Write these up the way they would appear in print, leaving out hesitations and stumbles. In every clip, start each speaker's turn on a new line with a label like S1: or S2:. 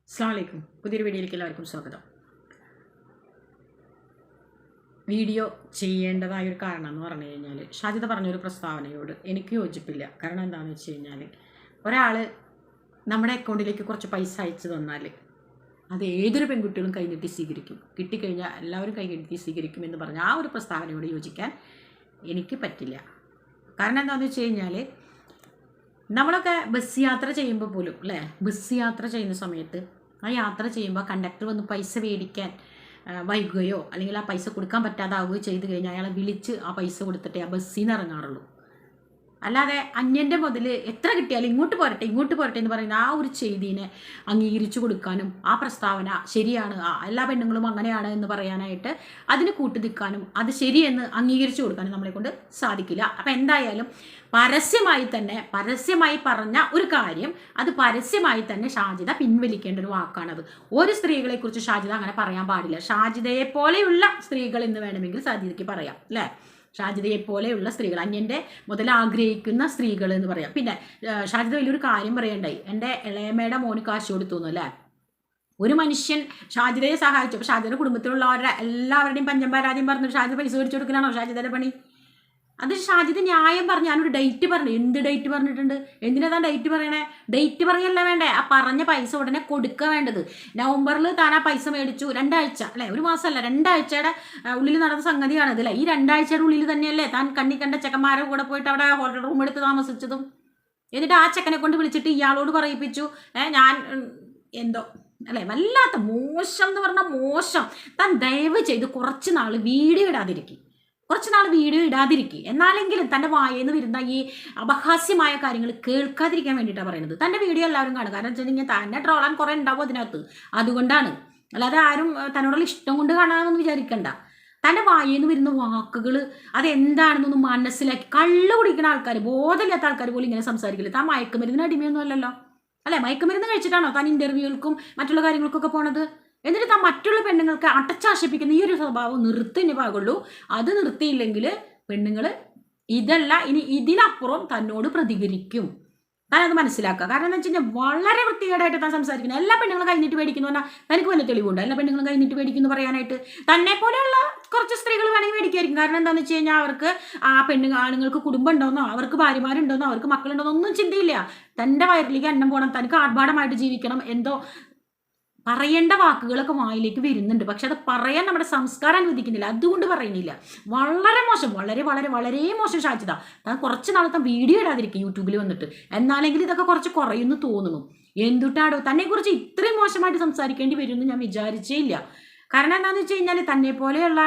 S1: അസ്സലാമു അലൈക്കും. പുതിയൊരു വീഡിയോയിലേക്ക് എല്ലാവർക്കും സ്വാഗതം. വീഡിയോ ചെയ്യേണ്ടതായൊരു കാരണം എന്ന് പറഞ്ഞു കഴിഞ്ഞാൽ, ഷാജിദ പറഞ്ഞൊരു പ്രസ്താവനയോട് എനിക്ക് യോജിപ്പില്ല. കാരണം എന്താണെന്ന് വെച്ച് കഴിഞ്ഞാൽ, ഒരാൾ നമ്മുടെ അക്കൗണ്ടിലേക്ക് കുറച്ച് പൈസ അയച്ചു തന്നാൽ അത് ഏതൊരു പെൺകുട്ടികളും കൈനീട്ടി സ്വീകരിക്കും. കിട്ടിക്കഴിഞ്ഞാൽ എല്ലാവരും കൈനീട്ടി സ്വീകരിക്കും എന്ന് പറഞ്ഞ ആ ഒരു പ്രസ്താവനയോട് യോജിക്കാൻ എനിക്ക് പറ്റില്ല. കാരണം എന്താണെന്ന് വെച്ച് കഴിഞ്ഞാൽ, നമ്മളൊക്കെ ബസ് യാത്ര ചെയ്യുമ്പോൾ പോലും അല്ലേ, ബസ് യാത്ര ചെയ്യുന്ന സമയത്ത് ആ യാത്ര ചെയ്യുമ്പോൾ കണ്ടക്ടർ വന്ന് പൈസ മേടിക്കാൻ വൈകുകയോ അല്ലെങ്കിൽ ആ പൈസ കൊടുക്കാൻ പറ്റാതാവുകയോ ചെയ്ത് കഴിഞ്ഞാൽ അയാളെ വിളിച്ച് ആ പൈസ കൊടുത്തിട്ടേ ആ ബസ്സിൽ നിന്ന് ഇറങ്ങാറുള്ളൂ. അല്ലാതെ അന്യൻ്റെ മുതൽ എത്ര കിട്ടിയാലും ഇങ്ങോട്ട് പോരട്ടെ എന്ന് പറയുന്ന ആ ഒരു ചെയ്തിനെ അംഗീകരിച്ചു കൊടുക്കാനും ആ പ്രസ്താവന ശരിയാണ്, എല്ലാ പെണ്ണുങ്ങളും അങ്ങനെയാണ് എന്ന് പറയാനായിട്ട് അതിന് കൂട്ടു നിൽക്കാനും അത് ശരിയെന്ന് അംഗീകരിച്ചു കൊടുക്കാനും നമ്മളെ കൊണ്ട് സാധിക്കില്ല. അപ്പം എന്തായാലും പരസ്യമായി പറഞ്ഞ ഒരു കാര്യം അത് പരസ്യമായി തന്നെ ഷാജിദ പിൻവലിക്കേണ്ട ഒരു വാക്കാണത്. ഒരു സ്ത്രീകളെക്കുറിച്ച് ഷാജിദ അങ്ങനെ പറയാൻ പാടില്ല. ഷാജിദയെ പോലെയുള്ള സ്ത്രീകൾ എന്ന് വേണമെങ്കിൽ ഷാജിദയ്ക്ക് പറയാം അല്ലേ. ഷാജിദയെ പോലെയുള്ള സ്ത്രീകൾ, അന്യൻ്റെ മുതൽ ആഗ്രഹിക്കുന്ന സ്ത്രീകൾ എന്ന് പറയാം. പിന്നെ ഷാജിദ വലിയൊരു കാര്യം പറയണ്ടായി, എൻ്റെ ഇളയമയുടെ മോന് കാശ് കൊടുത്തു അല്ലേ. ഒരു മനുഷ്യൻ ഷാജിദയെ സഹായിച്ചു. അപ്പോൾ ഷാജിദയുടെ കുടുംബത്തിലുള്ളവരുടെ എല്ലാവരുടെയും പഞ്ചം പരാതിയും പറഞ്ഞിട്ട് ഷാജിദ പൈസ മേടിച്ചു കൊടുക്കലാണോ ഷാജിദയുടെ പണി? അത് ഷാജിദ് ന്യായം പറഞ്ഞു. ഞാനൊരു ഡേറ്റ് പറഞ്ഞു. എന്ത് ഡേറ്റ് പറഞ്ഞിട്ടുണ്ട്? എന്തിനാ ഡേറ്റ് പറയണേ? ഡേറ്റ് പറയല്ല വേണ്ടേ, ആ പറഞ്ഞ പൈസ ഉടനെ കൊടുക്കുക വേണ്ടത്. നവംബറിൽ താൻ ആ പൈസ മേടിച്ചു, 2 ആഴ്ച അല്ലേ, ഒരു മാസമല്ല 2 ആഴ്ചയുടെ ഉള്ളിൽ നടന്ന സംഗതിയാണിത് അല്ലേ. ഈ 2 ആഴ്ചയുടെ ഉള്ളിൽ തന്നെയല്ലേ താൻ കണ്ട ചെക്കന്മാരുടെ കൂടെ പോയിട്ട് അവിടെ ഹോട്ടൽ റൂം എടുത്ത് താമസിച്ചതും. എന്നിട്ട് ആ ചെക്കനെ കൊണ്ട് വിളിച്ചിട്ട് ഇയാളോട് പറയിപ്പിച്ചു ഞാൻ എന്തോ അല്ലേ. വല്ലാത്ത മോശം എന്ന് പറഞ്ഞാൽ മോശം. താൻ ദയവ് ചെയ്ത് കുറച്ച് നാൾ വീഡിയോ ഇടാതിരിക്കും. എന്നാലെങ്കിലും തൻ്റെ വായേന്ന് വരുന്ന ഈ അപഹാസ്യമായ കാര്യങ്ങൾ കേൾക്കാതിരിക്കാൻ വേണ്ടിയിട്ടാണ് പറയുന്നത്. തൻ്റെ വീഡിയോ എല്ലാവരും കാണുക. കാരണം വെച്ചിട്ടുണ്ടെങ്കിൽ തന്നെ ട്രോളാൻ കുറേ ഉണ്ടാവും അതിനകത്ത്. അതുകൊണ്ടാണ്, അല്ലാതെ ആരും തന്നോടുള്ള ഇഷ്ടം കൊണ്ട് കാണാമെന്ന് വിചാരിക്കണ്ട. തൻ്റെ വായേന്ന് വരുന്ന വാക്കുകൾ അതെന്താണെന്നൊന്ന് മനസ്സിലാക്കി. കള്ള് കുടിക്കുന്ന ആൾക്കാർ, ബോധമില്ലാത്ത ആൾക്കാർ പോലും ഇങ്ങനെ സംസാരിക്കില്ല. താൻ മയക്കുമരുന്നിന് അടിമയൊന്നും അല്ലല്ലോ അല്ലേ. മയക്കുമരുന്ന് കഴിച്ചിട്ടാണോ താൻ ഇൻ്റർവ്യൂകൾക്കും മറ്റുള്ള കാര്യങ്ങൾക്കൊക്കെ പോണത്? എന്നിട്ട് താൻ മറ്റുള്ള പെണ്ണുങ്ങൾക്ക് അടച്ചാശിപ്പിക്കുന്ന ഈ ഒരു സ്വഭാവം നിർത്തിയേ പാകുള്ളൂ. അത് നിർത്തിയില്ലെങ്കിൽ പെണ്ണുങ്ങൾ ഇതല്ല ഇനി ഇതിനപ്പുറം തന്നോട് പ്രതികരിക്കും. താനത് മനസ്സിലാക്കുക. കാരണം എന്താ വെച്ച് കഴിഞ്ഞാൽ വളരെ വൃത്തികേടായിട്ട് താൻ സംസാരിക്കുന്നത്. എല്ലാ പെണ്ണുങ്ങളും കൈനീട്ട് മേടിക്കുന്നു പറഞ്ഞാൽ തനിക്ക് വല്ല തെളിവുണ്ട്? എല്ലാ പെണ്ണുങ്ങളും കൈനീട്ട് മേടിക്കുന്നു പറയാനായിട്ട്? തന്നെ പോലെയുള്ള കുറച്ച് സ്ത്രീകൾ വേണമെങ്കിൽ മേടിക്കായിരിക്കും. കാരണം എന്താണെന്ന് വെച്ച് കഴിഞ്ഞാൽ അവർക്ക് ആ ആണുങ്ങൾക്ക് കുടുംബം ഉണ്ടോന്നോ അവർക്ക് ഭാര്യമാരുണ്ടോന്നോ അവർക്ക് മക്കളുണ്ടോന്നോ ഒന്നും ചിന്തയില്ല. തൻ്റെ വയറിലേക്ക് അന്നം പോകണം, തനിക്ക് ആർഭാടമായിട്ട് ജീവിക്കണം, എന്തോ പറയേണ്ട വാക്കുകളൊക്കെ വായിലേക്ക് വരുന്നുണ്ട്. പക്ഷെ അത് പറയാൻ നമ്മുടെ സംസ്കാരം അനുവദിക്കുന്നില്ല. അതുകൊണ്ട് പറയുന്നില്ല. വളരെ മോശം, വളരെ മോശം ഷാജിദ. താൻ കുറച്ച് നാളത്തെ വീഡിയോ ഇടാതിരിക്കും യൂട്യൂബിൽ വന്നിട്ട്. എന്നാലെങ്കിൽ ഇതൊക്കെ കുറച്ച് കുറയുമെന്ന് തോന്നുന്നു. എന്തുട്ടാടോ തന്നെക്കുറിച്ച് ഇത്രയും മോശമായിട്ട് സംസാരിക്കേണ്ടി വരുമെന്ന് ഞാൻ വിചാരിച്ചേ ഇല്ല. കാരണം എന്താണെന്ന് വെച്ച് കഴിഞ്ഞാൽ തന്നെ പോലെയുള്ള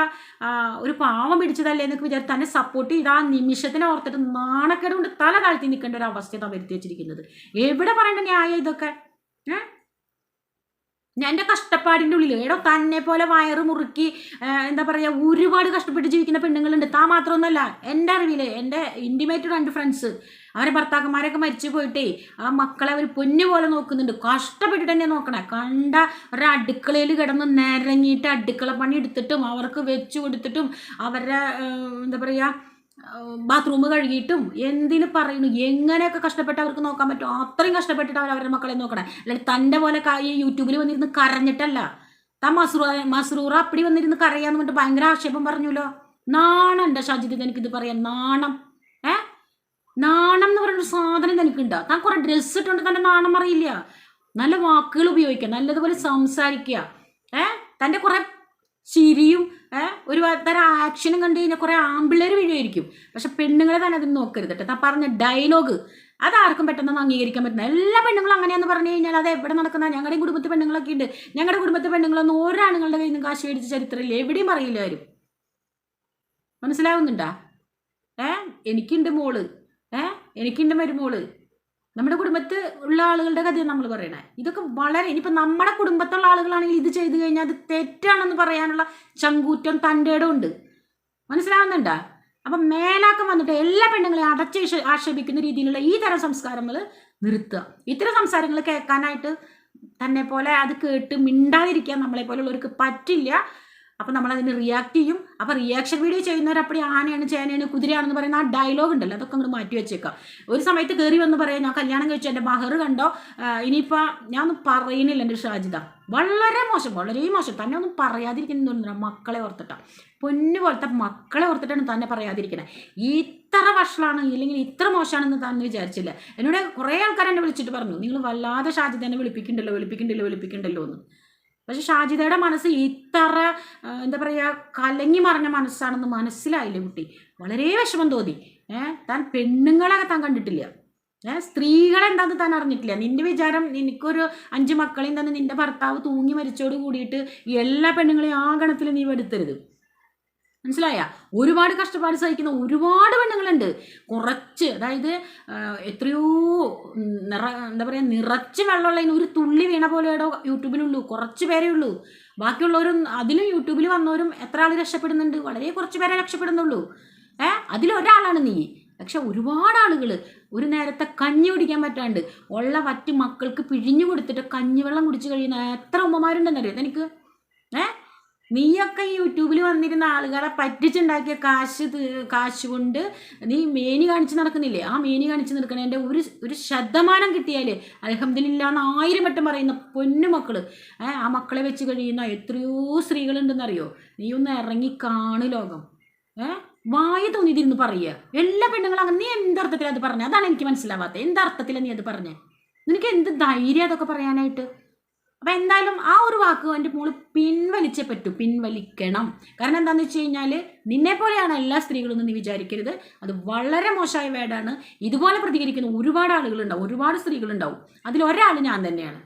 S1: ഒരു പാവം പിടിച്ചതല്ലേ എന്നൊക്കെ വിചാരിച്ച് തന്നെ സപ്പോർട്ട് ചെയ്ത് ആ നിമിഷത്തിനെ ഓർത്തിട്ട് നാണക്കേട് കൊണ്ട് തല താഴ്ത്തി നിൽക്കേണ്ട ഒരു അവസ്ഥ വരുത്തി വെച്ചിരിക്കുന്നത്. എവിടെ പറയേണ്ട ന്യായം ഇതൊക്കെ? ഞാൻ എൻ്റെ കഷ്ടപ്പാടിൻ്റെ ഉള്ളിൽ എടോ തന്നെ പോലെ വയറ് മുറുക്കി എന്താ പറയുക ഒരുപാട് കഷ്ടപ്പെട്ട് ജീവിക്കുന്ന പെണ്ണുങ്ങളുണ്ട്. താൻ മാത്രമൊന്നുമല്ല, എൻ്റെ അറിവിൽ എൻ്റെ ഇൻറ്റിമേറ്റ് 2 ഫ്രണ്ട്സ് അവരെ ഭർത്താക്കന്മാരൊക്കെ മരിച്ചു പോയിട്ടേ ആ മക്കളെ അവർ പൊന്നു പോലെ നോക്കുന്നുണ്ട്. കഷ്ടപ്പെട്ടിട്ട് തന്നെ നോക്കണേ. കണ്ട ഒരടുക്കളയിൽ കിടന്ന് നിരങ്ങിയിട്ട് അടുക്കള പണി എടുത്തിട്ടും അവർക്ക് വെച്ച് കൊടുത്തിട്ടും അവരുടെ എന്താ പറയുക ബാത്റൂം കഴുകിയിട്ടും എന്തിനു പറയുന്നു, എങ്ങനെയൊക്കെ കഷ്ടപ്പെട്ട് അവർക്ക് നോക്കാൻ പറ്റും അത്രയും കഷ്ടപ്പെട്ടിട്ട് അവരുടെ മക്കളെ നോക്കണേ. അല്ലെങ്കിൽ തൻ്റെ പോലെ ഈ യൂട്യൂബിൽ വന്നിരുന്ന് കരഞ്ഞിട്ടല്ല. താൻ മസ്റൂറ അപ്പടി വന്നിരുന്ന് കരയാന്ന് പറഞ്ഞിട്ട് ഭയങ്കര ആക്ഷേപം പറഞ്ഞല്ലോ. നാണം എൻ്റെ ഷാജിദ് എനിക്കിത് പറയാൻ നാണം. നാണം എന്ന് പറയുന്ന സാധനം എനിക്കുണ്ടോ? താൻ കുറെ ഡ്രസ്സ് ഇട്ടുകൊണ്ട് തന്നെ നാണം അറിയില്ല. നല്ല വാക്കുകൾ ഉപയോഗിക്കുക, നല്ലതുപോലെ സംസാരിക്കുക. തൻ്റെ കുറെ ചിരിയും ഒരു തരം ആക്ഷനും കണ്ടു കഴിഞ്ഞാൽ കുറെ ആമ്പിള്ളേർ വീഴുമായിരിക്കും. പക്ഷെ പെണ്ണുങ്ങളെ തന്നെ അതിന് നോക്കരുത് കേട്ടോ. താൻ പറഞ്ഞ ഡയലോഗ് അതാർക്കും പെട്ടെന്ന് അംഗീകരിക്കാൻ പറ്റുന്ന എല്ലാ പെണ്ണുങ്ങളും അങ്ങനെയാന്ന് പറഞ്ഞു കഴിഞ്ഞാൽ അത് എവിടെ നടക്കുന്ന? ഞങ്ങളുടെ കുടുംബത്തിൽ പെണ്ണുങ്ങളൊക്കെ ഉണ്ട്. ഞങ്ങളുടെ കുടുംബത്തിൽ പെണ്ണുങ്ങളൊന്നും ഒരാണുങ്ങളുടെ കയ്യിൽ നിന്ന് കാശ് മേടിച്ച ചരിത്രമില്ല, എവിടെയും അറിയില്ല ആരും. മനസ്സിലാവുന്നുണ്ടാ? എനിക്കുണ്ട് മോള്, എനിക്കുണ്ട് മരുമോള്. നമ്മുടെ കുടുംബത്തിൽ ഉള്ള ആളുകളുടെ കഥയാണ് നമ്മൾ പറയണേ. ഇതൊക്കെ വളരെ ഇനിയിപ്പോൾ നമ്മുടെ കുടുംബത്തുള്ള ആളുകളാണെങ്കിൽ ഇത് ചെയ്തു കഴിഞ്ഞാൽ അത് തെറ്റാണെന്ന് പറയാനുള്ള ചങ്കൂറ്റം തൻ്റെ ഇടം ഉണ്ട്. മനസ്സിലാവുന്നുണ്ടാ? അപ്പം മേലാക്കം വന്നിട്ട് എല്ലാ പെണ്ണുങ്ങളെയും ആക്ഷേപിക്കുന്ന രീതിയിലുള്ള ഈ തരം സംസ്കാരങ്ങൾ നിർത്തുക. ഇത്തരം സംസാരങ്ങൾ കേൾക്കാനായിട്ട് തന്നെ പോലെ അത് കേട്ട് മിണ്ടാതിരിക്കാൻ നമ്മളെ പോലുള്ളവർക്ക് പറ്റില്ല. അപ്പം നമ്മളതിന് റിയാക്ട് ചെയ്യും. അപ്പോൾ റിയാക്ഷൻ വീഡിയോ ചെയ്യുന്നവരപ്പടി ആനയാണ് ചേനയാണ് കുതിരയാണെന്ന് പറയുന്ന ആ ഡയലോഗ് ഉണ്ടല്ലോ, അതൊക്കെ അങ്ങോട്ട് മാറ്റി വെച്ചേക്കാം. ഒരു സമയത്ത് കയറി വന്ന് പറയാം ഞാൻ കല്യാണം കഴിച്ചു എൻ്റെ മഹർ കണ്ടോ, ഇനിയിപ്പോൾ ഞാൻ ഒന്നും പറയുന്നില്ല എൻ്റെ ഷാജിദ. വളരെ മോശം, വളരെ മോശം. തന്നെ ഒന്നും പറയാതിരിക്കുന്നു തോന്നുന്നില്ല, മക്കളെ ഓർത്തിട്ടാണ്, പൊന്നു പോലത്തെ മക്കളെ ഓർത്തിട്ടാണ് തന്നെ പറയാതിരിക്കുന്നത്. ഇത്ര വഷളാണ് ഇല്ലെങ്കിൽ ഇത്ര മോശമാണെന്ന് തന്നെ വിചാരിച്ചില്ല. എന്നോട് കുറേ ആൾക്കാർ എന്നെ വിളിച്ചിട്ട് പറഞ്ഞു നിങ്ങൾ വല്ലാതെ ഷാജിദനെ വിളിപ്പിക്കണ്ടല്ലോ എന്ന്. പക്ഷെ ഷാജിദയുടെ മനസ്സ് ഇത്ര എന്താ പറയുക കലങ്ങി മറിഞ്ഞ മനസ്സാണെന്ന് മനസ്സിലായില്ലേ കുട്ടി. വളരെ വിഷമം തോന്നി. താൻ പെണ്ണുങ്ങളെ താൻ കണ്ടിട്ടില്ല, സ്ത്രീകളെന്താന്ന് താൻ അറിഞ്ഞിട്ടില്ല. നിന്റെ വിചാരം നിനക്കൊരു 5 മക്കളെയും തന്നെ നിന്റെ ഭർത്താവ് തൂങ്ങി മരിച്ചോട് കൂടിയിട്ട് എല്ലാ പെണ്ണുങ്ങളെയും ആ ഗണത്തിൽ നീ എടുത്തരുത്. മനസ്സിലായ? ഒരുപാട് കഷ്ടപ്പാട് സഹിക്കുന്ന ഒരുപാട് പെണ്ണുങ്ങളുണ്ട്. കുറച്ച്, അതായത് എത്രയോ എന്താ പറയുക, നിറച്ച് വെള്ളമുള്ളതിന് ഒരു തുള്ളി വീണ പോലെയോ യൂട്യൂബിലുള്ളൂ, കുറച്ച് പേരേ ഉള്ളൂ. ബാക്കിയുള്ളവരും അതിലും യൂട്യൂബിൽ വന്നവരും എത്ര ആൾ രക്ഷപ്പെടുന്നുണ്ട്? വളരെ കുറച്ച് പേരെ രക്ഷപ്പെടുന്നുള്ളൂ. അതിലൊരാളാണ് നീ. പക്ഷെ ഒരുപാട് ആളുകൾ ഒരു നേരത്തെ കഞ്ഞി കുടിക്കാൻ പറ്റാണ്ട് ഉള്ള വറ്റ് മക്കൾക്ക് പിഴിഞ്ഞു കൊടുത്തിട്ട് കഞ്ഞിവെള്ളം കുടിച്ച് കഴിയുന്ന എത്ര ഉമ്മമാരുണ്ടെന്നറിയാം എനിക്ക്. നീയൊക്കെ ഈ യൂട്യൂബിൽ വന്നിരുന്ന ആളുകളെ പറ്റിച്ചുണ്ടാക്കിയ കാശ് കൊണ്ട് നീ മേനി കാണിച്ച് നടക്കുന്നില്ലേ? ആ മേനി കാണിച്ച് നടക്കണേൻ്റെ ഒരു ശതമാനം കിട്ടിയാൽ അൽഹംദുലില്ലാന്ന് 1000 വട്ടം പറയുന്ന പൊന്നുമക്കൾ, ആ മക്കളെ വെച്ച് കഴിയുന്ന എത്രയോ സ്ത്രീകളുണ്ടെന്നറിയോ? നീ ഒന്ന് ഇറങ്ങി കാണു ലോകം. വായ തോന്നിയിരുന്ന് പറയുക എല്ലാ പെണ്ണുങ്ങളും അങ്ങനെ. നീ എന്തർത്ഥത്തിലാണ് അത് പറഞ്ഞത്? അതാണ് എനിക്ക് മനസ്സിലാവാത്തത്. എന്തർത്ഥത്തിലാണ് നീ അത് പറഞ്ഞത്? നിനക്ക് എന്ത് ധൈര്യം അതൊക്കെ പറയാനായിട്ട്? അപ്പം എന്തായാലും ആ ഒരു വാക്ക് എൻ്റെ മോള് പിൻവലിച്ചേ പറ്റൂ, പിൻവലിക്കണം. കാരണം എന്താണെന്ന് വെച്ച് കഴിഞ്ഞാൽ നിന്നെ പോലെയാണ് എല്ലാ സ്ത്രീകളും നീ വിചാരിക്കരുത്. അത് വളരെ മോശമായ വേടാണ്. ഇതുപോലെ പ്രതികരിക്കുന്ന ഒരുപാട് ആളുകളുണ്ടാവും, ഒരുപാട് സ്ത്രീകളുണ്ടാവും. അതിലൊരാൾ ഞാൻ തന്നെയാണ്.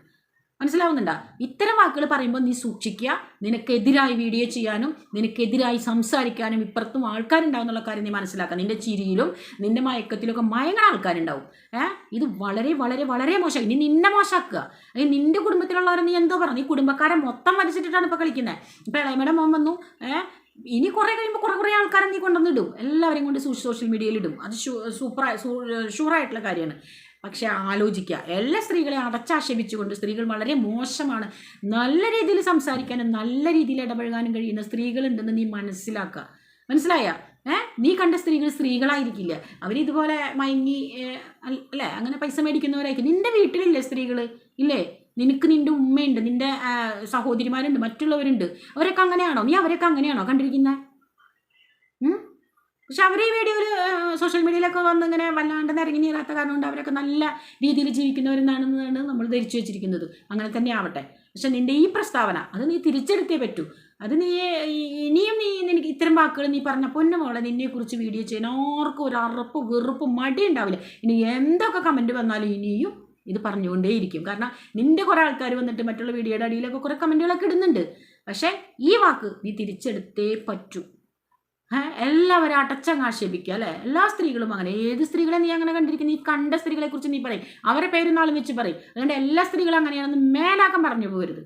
S1: മനസ്സിലാവുന്നുണ്ടോ? ഇത്തരം വാക്കുകൾ പറയുമ്പോൾ നീ സൂക്ഷിക്കുക. നിനക്കെതിരായി വീഡിയോ ചെയ്യാനും നിനക്കെതിരായി സംസാരിക്കാനും ഇപ്പുറത്തും ആൾക്കാരുണ്ടാവുന്നുള്ള കാര്യം നീ മനസ്സിലാക്കുക. നിന്റെ ചിരിയിലും നിന്റെ മയക്കത്തിലൊക്കെ മയങ്ങുന്ന ആൾക്കാരുണ്ടാവും. ഇത് വളരെ വളരെ വളരെ മോശമായി. നീ നിന്നെ മോശമാക്കുക. അല്ലെങ്കിൽ നിന്റെ കുടുംബത്തിലുള്ളവരെ നീ എന്തോ പറഞ്ഞു, നീ കുടുംബക്കാരെ മൊത്തം വലിച്ചിട്ടിട്ടാണ് ഇപ്പോൾ കളിക്കുന്നത്. ഇപ്പോൾ ഇളയമയുടെ മോൻ വന്നു, ഇനി കുറേ കഴിയുമ്പോൾ കുറേ ആൾക്കാരെ നീ കൊണ്ടുവന്നിടും, എല്ലാവരെയും കൊണ്ട് സോഷ്യൽ മീഡിയയിലിടും. അത് ഷുവറായിട്ടുള്ള കാര്യമാണ്. പക്ഷെ ആലോചിക്കുക, എല്ലാ സ്ത്രീകളെയും അടച്ചാക്ഷേപിച്ചുകൊണ്ട് സ്ത്രീകൾ വളരെ മോശമാണ്, നല്ല രീതിയിൽ സംസാരിക്കാനും നല്ല രീതിയിൽ ഇടപഴകാനും കഴിയുന്ന സ്ത്രീകളുണ്ടെന്ന് നീ മനസ്സിലാക്കുക. മനസ്സിലായ? നീ കണ്ട സ്ത്രീകളായിരിക്കില്ല. അവരിതുപോലെ മയങ്ങി അല്ലേ അങ്ങനെ പൈസ മേടിക്കുന്നവരായിരിക്കും. നിന്റെ വീട്ടിലില്ലേ സ്ത്രീകൾ? ഇല്ലേ? നിനക്ക് നിന്റെ ഉമ്മയുണ്ട്, നിന്റെ സഹോദരിമാരുണ്ട്, മറ്റുള്ളവരുണ്ട്. അവരൊക്കെ അങ്ങനെയാണോ? നീ അവരൊക്കെ അങ്ങനെയാണോ കണ്ടിരിക്കുന്നത്? പക്ഷെ അവർ ഈ വീഡിയോയിൽ സോഷ്യൽ മീഡിയയിലൊക്കെ വന്ന് ഇങ്ങനെ വല്ലാണ്ട് നിരങ്ങി നീറാത്ത കാരണം കൊണ്ട് അവരൊക്കെ നല്ല രീതിയിൽ ജീവിക്കുന്നവരെന്നാണെന്നാണ് നമ്മൾ ധരിച്ചു വെച്ചിരിക്കുന്നത്. അങ്ങനെ തന്നെ ആവട്ടെ. പക്ഷെ നിൻ്റെ ഈ പ്രസ്താവന അത് നീ തിരിച്ചെടുത്തേ പറ്റൂ. അത് നീ ഇനിയും നിനക്ക് ഇത്തരം വാക്കുകൾ നീ പറഞ്ഞ പൊന്നുമോളെ നിന്നെക്കുറിച്ച് വീഡിയോ ചെയ്യാൻ ആർക്കും ഒരു അറപ്പ് വെറുപ്പ് മടി ഉണ്ടാവില്ല. ഇനി എന്തൊക്കെ കമൻറ്റ് വന്നാലും ഇനിയും ഇത് പറഞ്ഞുകൊണ്ടേയിരിക്കും. കാരണം നിൻ്റെ കുറേ ആൾക്കാർ വന്നിട്ട് മറ്റുള്ള വീഡിയോയുടെ അടിയിലൊക്കെ കുറേ കമൻറ്റുകളൊക്കെ ഇടുന്നുണ്ട്. പക്ഷേ ഈ വാക്ക് നീ തിരിച്ചെടുത്തേ പറ്റൂ. എല്ലാവരും അടച്ചങ്ങ് ആക്ഷേപിക്കുക അല്ലേ? എല്ലാ സ്ത്രീകളും അങ്ങനെ. ഏത് സ്ത്രീകളെ നീ അങ്ങനെ കണ്ടിരിക്കുന്നു? നീ കണ്ട സ്ത്രീകളെ കുറിച്ച് നീ പറയും, അവരെ പേരും നാളും വെച്ച് പറയും. അതുകൊണ്ട് എല്ലാ സ്ത്രീകളും അങ്ങനെയാണെന്ന് മേലാക്കം പറഞ്ഞു പോകരുത്.